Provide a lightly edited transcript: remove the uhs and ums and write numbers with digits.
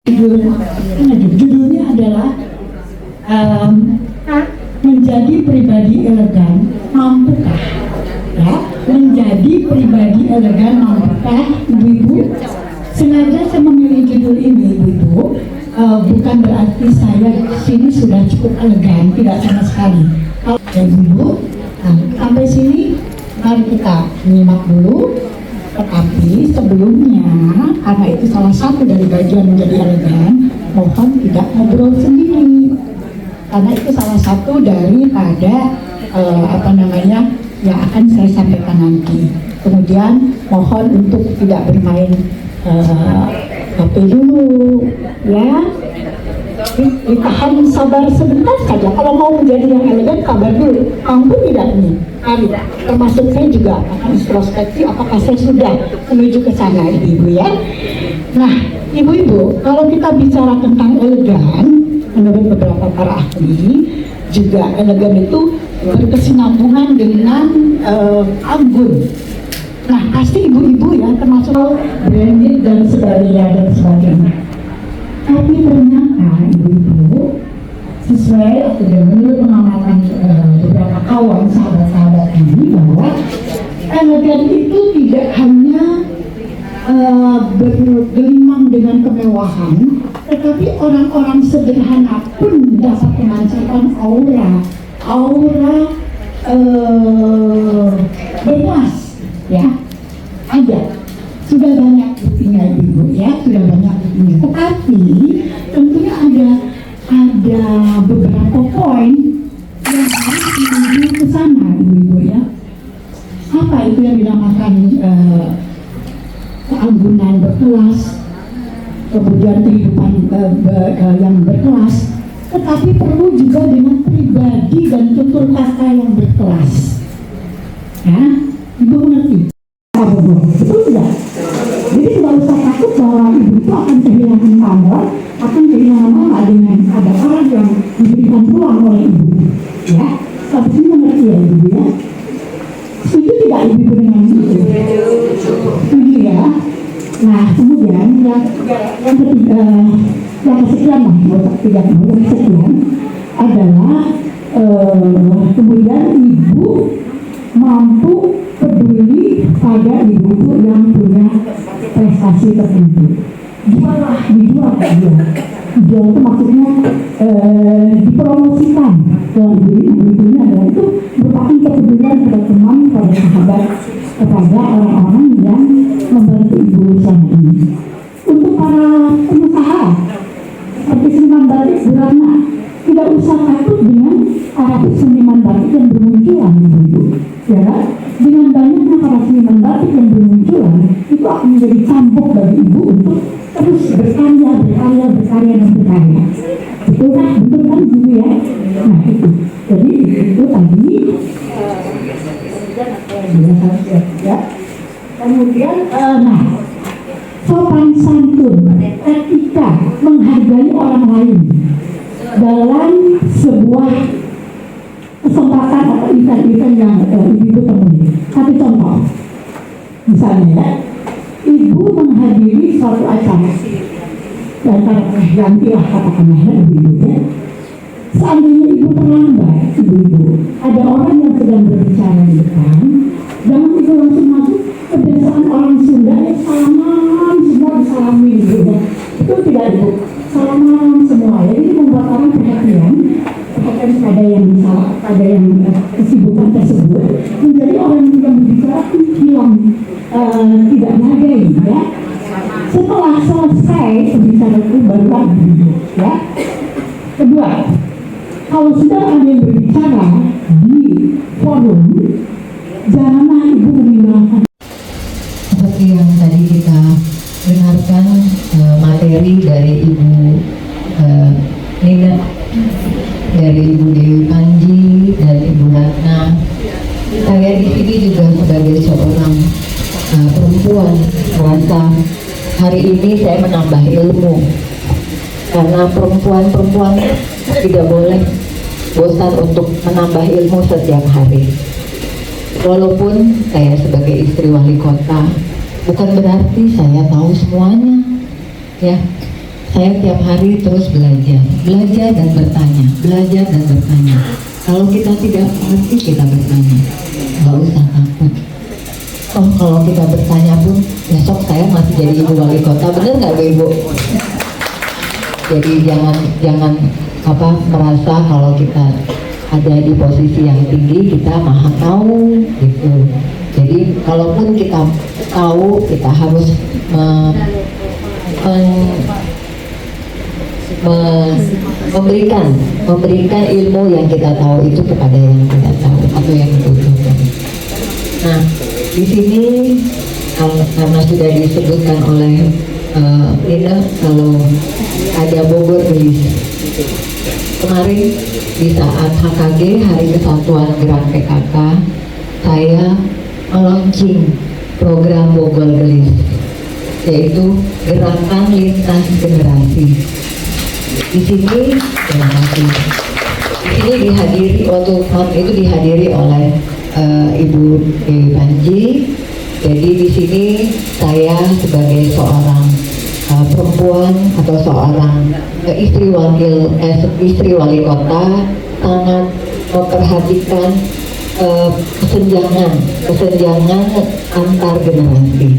Judulnya adalah menjadi pribadi elegan mampukah? Ya, menjadi pribadi elegan mampukah, ibu-ibu? Sengaja saya memilih judul ini, ibu-ibu, bukan berarti saya sini sudah cukup elegan, tidak sama sekali. Ya, ibu, sampai sini mari kita menyimak dulu. Tetapi sebelumnya, karena itu salah satu dari bagian menjadi elegan, mohon tidak ngobrol sendiri. Karena itu salah satu daripada yang akan saya sampaikan nanti. Kemudian mohon untuk tidak bermain HP dulu, ya. Ditahan sabar sebentar saja. Kalau mau menjadi yang elegan, sabar dulu. Mampu tidak nih? Mari. Termasuk saya juga akan introspeksi apakah saya sudah menuju ke sana, ibu-ibu ya. Nah, ibu-ibu, kalau kita bicara tentang elegan, menurut beberapa para ahli, juga elegan itu berkesinambungan dengan anggun. Nah, pasti ibu-ibu ya, termasuk branded dan sebagainya. Tapi ternyata ibu-ibu, sesuai atau menurut pengamatan beberapa kawan sahabat-sahabat ini, bahwa elegan itu tidak hanya bergelimang dengan kemewahan, tetapi orang-orang sederhana pun dapat memancarkan aura berkelas, ya. Ada. Sudah banyak buktinya ibu ya, sudah banyak buktinya. Tetapi tentunya ada beberapa poin yang harus menuju ke sana, ibu ya. Apa itu yang dinamakan keanggunan berkelas, kemudian kehidupan yang berkelas, tetapi perlu juga dengan pribadi dan tutur kata yang berkelas. Ya, ibu mengerti? Betul tidak? Jadi tidak usah takut bahwa ibu itu akan kehilangan pamor, akan kehilangan mama dengan ada orang yang diberikan ruang oleh ibu. Ya, tapi ini mengerti ya ibu ya. Setuju tidak ibu dengan itu? Setuju ya. Nah, kemudian yang ketiga, yang kesekian adalah kemudian ibu mampu peduli pada ibu-ibu yang punya prestasi tertentu. Dijual itu maksudnya dipromosikan ke ibu-ibunya, adalah itu merupakan kepedulian pada teman, pada sahabat, kepada orang-orang yang membantu ibu selama ini. Untuk para pengusaha seperti seniman batik Bu Rana, tidak usah takut dengan para seniman batik yang bermunculan, ibu-ibu. Ya, dengan banyaknya para seniman batik yang bermunculan, itu akan menjadi cambuk bagi ibu untuk terus berkarya. Betul kan ibu ya? Nah itu, jadi itu tadi ya. Kemudian, sopan santun, etika, menghargai orang lain dalam sebuah kesempatan atau event-event yang ibu temui. Satu contoh, misalnya ya, ibu menghadiri suatu acara, dan gantilah katakanlah ibu ya. Seandainya ibu terlambat, ibu, ada orang yang sedang berbicara di depan, jangan ibu langsung masuk. Kebiasaan orang Sunda ya, salaman semua disalami ibu ya. Itu tidak ibu, salaman semua ya. Ini membuat orang perhatian pada yang kesibukan tersebut, menjadi orang yang berbicara hilang, tidak menghargai ya. Setelah selesai berbicara itu baru lagi ya. Kedua, kalau sudah ada yang berbicara di forum, janganlah ibu meninggalkan. Seperti yang tadi kita dengarkan materi dari Ibu Nina, dari Ibu Dewi Panji dan Ibu Ratna. Saya di sini juga sebagai seorang perempuan merasa hari ini saya menambah ilmu, karena perempuan tidak boleh bosan untuk menambah ilmu setiap hari. Walaupun saya sebagai istri wali kota, bukan berarti saya tahu semuanya, ya. saya tiap hari terus belajar dan bertanya, belajar dan bertanya. Kalau kita tidak mengerti, kita bertanya, nggak usah takut. Oh, kalau kita bertanya pun, besok saya masih jadi ibu wali kota, bener nggak Bu Ibu? Jadi jangan merasa kalau kita ada di posisi yang tinggi kita maha tahu gitu. Jadi kalaupun kita tahu, kita harus memberikan ilmu yang kita tahu itu kepada yang tidak tahu atau yang membutuhkan. Nah, di sini karena sudah disebutkan oleh Nina kalau ada Bogor Gelis. Kemarin di saat HKG Hari Kesatuan Gerak PKK, saya meluncing program Bogor Gelis, yaitu Gerakan Lintas Generasi. Di sini, terima kasih. Di sini dihadiri waktu itu dihadiri oleh Ibu Dewi Panji. Jadi di sini saya sebagai seorang perempuan atau seorang istri wali kota sangat memperhatikan kesenjangan antar generasi.